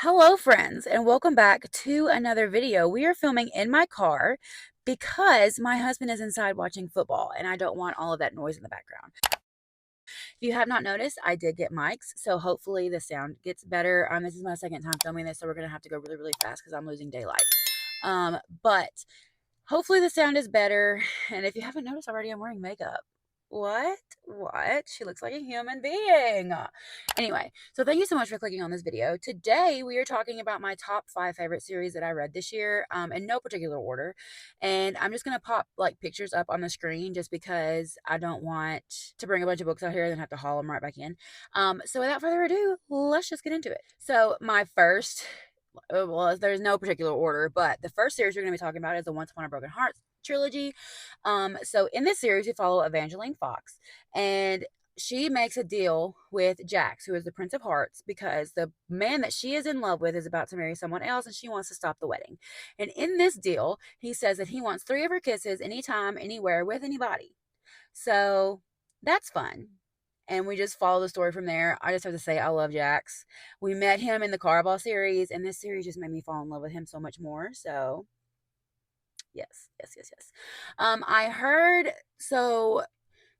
Hello friends and welcome back to another video. We are filming in my car because my husband is inside watching football and I don't want all of that noise in the background. If you have not noticed, I did get mics, so hopefully the sound gets better. This is my second time filming this, so we're going to have to go really, really fast because I'm losing daylight. But hopefully the sound is better. And if you haven't noticed already, I'm wearing makeup. What? She looks like a human being. Anyway, so thank you so much for clicking on this video. Today, we are talking about my top 5 favorite series that I read this year, in no particular order. And I'm just going to pop like pictures up on the screen just because I don't want to bring a bunch of books out here and then have to haul them right back in. So without further ado, let's just get into it. So my first well, there's no particular order, but the first series we're going to be talking about is the Once Upon a Broken Heart trilogy. So in this series, we follow Evangeline Fox, and she makes a deal with Jax, who is the Prince of Hearts, because the man that she is in love with is about to marry someone else, and she wants to stop the wedding. And in this deal, he says that he wants 3 of her kisses anytime, anywhere, with anybody. So that's fun. And we just follow the story from there. I just have to say, I love Jax. We met him in the Carball series, and this series just made me fall in love with him so much more. So, yes. I heard, so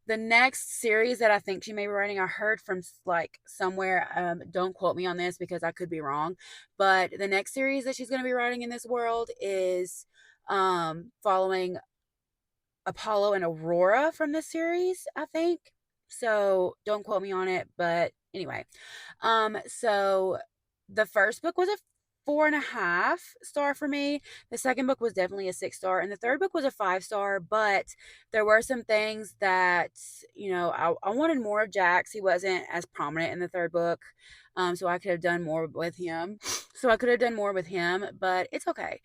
the next series that I think she may be writing, I heard from like somewhere, don't quote me on this because I could be wrong, but the next series that she's going to be writing in this world is following Apollo and Aurora from this series, I think. So don't quote me on it, but anyway. So the first book was a 4.5 star for me. The second book was definitely a 6 star, and the third book was a 5 star. But there were some things that I wanted more of Jax. He wasn't as prominent in the third book, so I could have done more with him. But it's okay.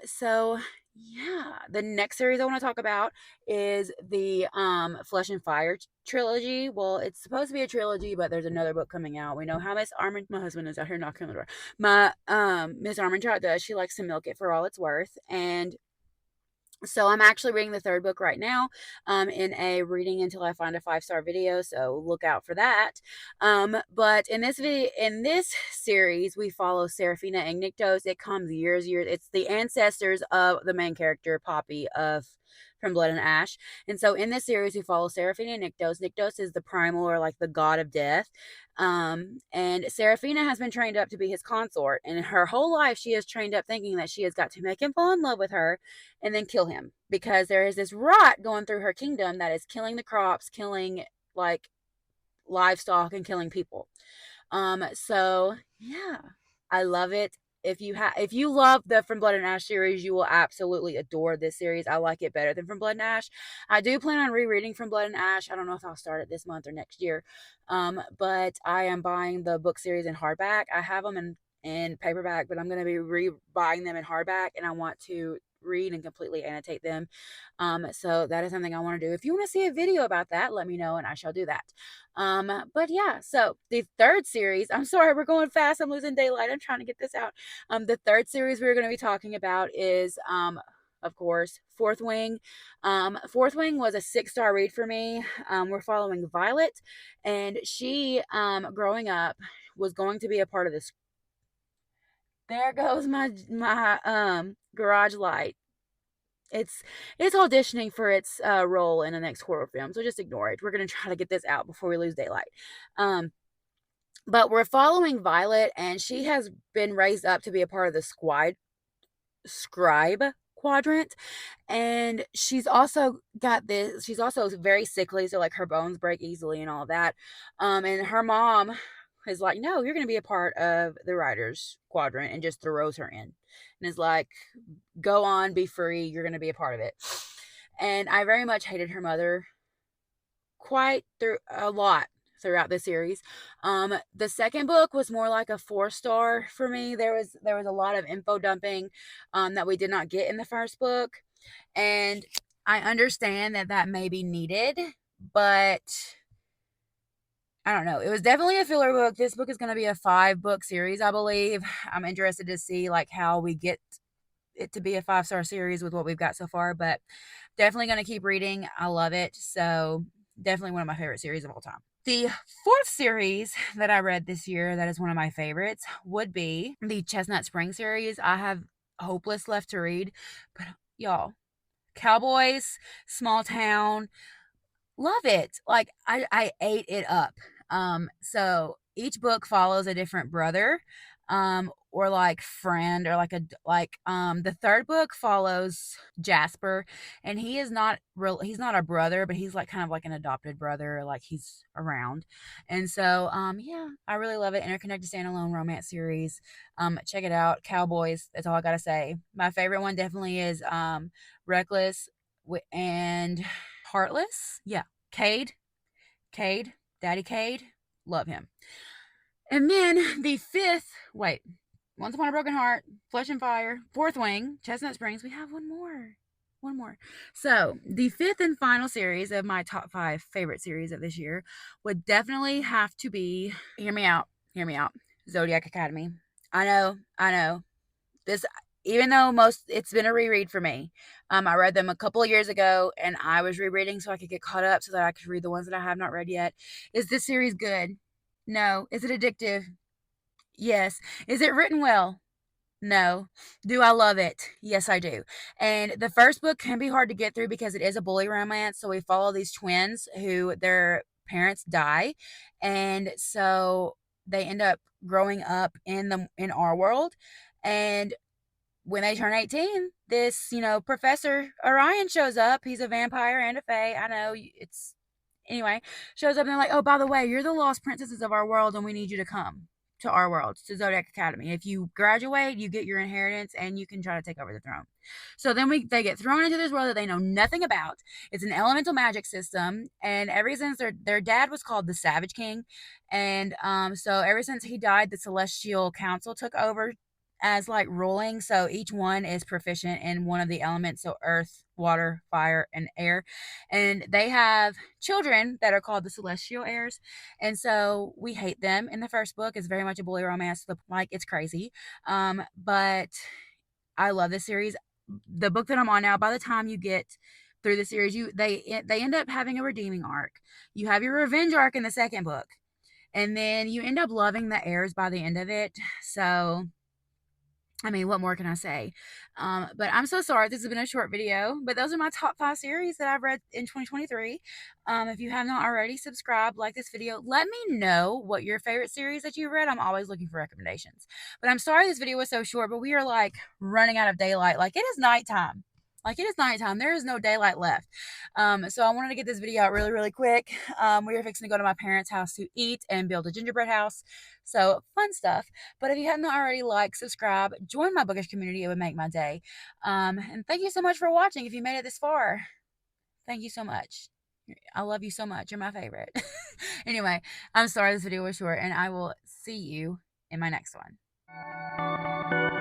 So yeah, the next series I want to talk about is the Flesh and Fire trilogy. Well, it's supposed to be a trilogy, but there's another book coming out. We know how Miss Armand, my husband is out here knocking on the door. My Miss Armantrout does. She likes to milk it for all it's worth. And so I'm actually reading the third book right now, in a reading until I find a 5 star video. So look out for that. But in this series, we follow Serafina and Nyktos. It comes years. It's the ancestors of the main character, Poppy, from Blood and Ash. And so in this series, we follow Serafina and Nyktos. Nyktos is the primal, or like the god of death. And Serafina has been trained up to be his consort. And her whole life, she is trained up thinking that she has got to make him fall in love with her and then kill him, because there is this rot going through her kingdom that is killing the crops, killing like livestock, and killing people. So yeah, I love it. If you love the From Blood and Ash series, you will absolutely adore this series. I like it better than From Blood and Ash. I do plan on rereading From Blood and Ash. I don't know if I'll start it this month or next year. But I am buying the book series in hardback. I have them in paperback, but I'm going to be re-buying them in hardback, and I want to read and completely annotate them. So that is something I want to do. If you want to see a video about that, let me know and I shall do that. But yeah, so the third series, I'm sorry, we're going fast. I'm losing daylight. I'm trying to get this out. The third series we're going to be talking about is, of course, Fourth Wing. Fourth Wing was a 6 star read for me. We're following Violet, and she, growing up, was going to be a part of this. There goes my garage light. It's auditioning for its role in the next horror film, so just ignore it. We're gonna try to get this out before we lose daylight. But we're following Violet, and she has been raised up to be a part of the scribe quadrant, and she's also got this. She's also very sickly, so like her bones break easily and all that. And her mom is like, no, you're going to be a part of the writers quadrant, and just throws her in and is like, go on, be free, you're going to be a part of it. And I very much hated her mother quite through a lot throughout the series. The second book was more like a 4 star for me. There was a lot of info dumping that we did not get in the first book, and I understand that may be needed, but I don't know. It was definitely a filler book. This book is going to be a 5 book series, I believe. I'm interested to see like how we get it to be a 5 star series with what we've got so far, but definitely going to keep reading. I love it. So definitely one of my favorite series of all time. The fourth series that I read this year that is one of my favorites would be the Chestnut Spring series. I have hopeless left to read, but y'all, Cowboys, small town, love it. Like I ate it up. So each book follows a different brother, or like friend, or the third book follows Jasper, and he is not real, he's not a brother, but he's like kind of like an adopted brother, like he's around. And so yeah, I really love it. Interconnected standalone romance series. Check it out. Cowboys, that's all I gotta say. My favorite one definitely is Reckless and Heartless. Yeah. Cade, Daddy Cade, love him. And then the fifth, wait, Once Upon a Broken Heart, Flesh and Fire, Fourth Wing, Chestnut Springs. We have one more. One more. So, the fifth and final series of my top 5 favorite series of this year would definitely have to be, hear me out, Zodiac Academy. I know, this, even though it's been a reread for me. I read them a couple of years ago, and I was rereading so I could get caught up so that I could read the ones that I have not read yet. Is this series good? No. Is it addictive? Yes. Is it written well? No. Do I love it? Yes, I do. And the first book can be hard to get through because it is a bully romance. So we follow these twins who their parents die, and so they end up growing up in our world. And when they turn 18, this, Professor Orion shows up. He's a vampire and a fae. I know it's, anyway, shows up and they're like, oh, by the way, you're the lost princesses of our world and we need you to come to our world, to Zodiac Academy. If you graduate, you get your inheritance and you can try to take over the throne. So then they get thrown into this world that they know nothing about. It's an elemental magic system, and ever since their dad was called the Savage King, and so ever since he died, the Celestial Council took over as like ruling. So each one is proficient in one of the elements, so earth, water, fire, and air. And they have children that are called the celestial heirs. And so we hate them. In the first book, it's very much a bully romance, like it's crazy. But I love this series. The book that I'm on now, by the time you get through the series, they end up having a redeeming arc. You have your revenge arc in the second book, and then you end up loving the heirs by the end of it. So I mean, what more can I say? But I'm so sorry. This has been a short video, but those are my top 5 series that I've read in 2023. If you have not already, subscribe, like this video. Let me know what your favorite series that you read. I'm always looking for recommendations. But I'm sorry this video was so short, but we are like running out of daylight. Like it is nighttime. Like it is nighttime. There is no daylight left. So I wanted to get this video out really, really quick. We are fixing to go to my parents' house to eat and build a gingerbread house. So fun stuff. But if you haven't already, like, subscribe, join my bookish community. It would make my day. And thank you so much for watching. If you made it this far, thank you so much. I love you so much. You're my favorite. Anyway, I'm sorry this video was short, and I will see you in my next one.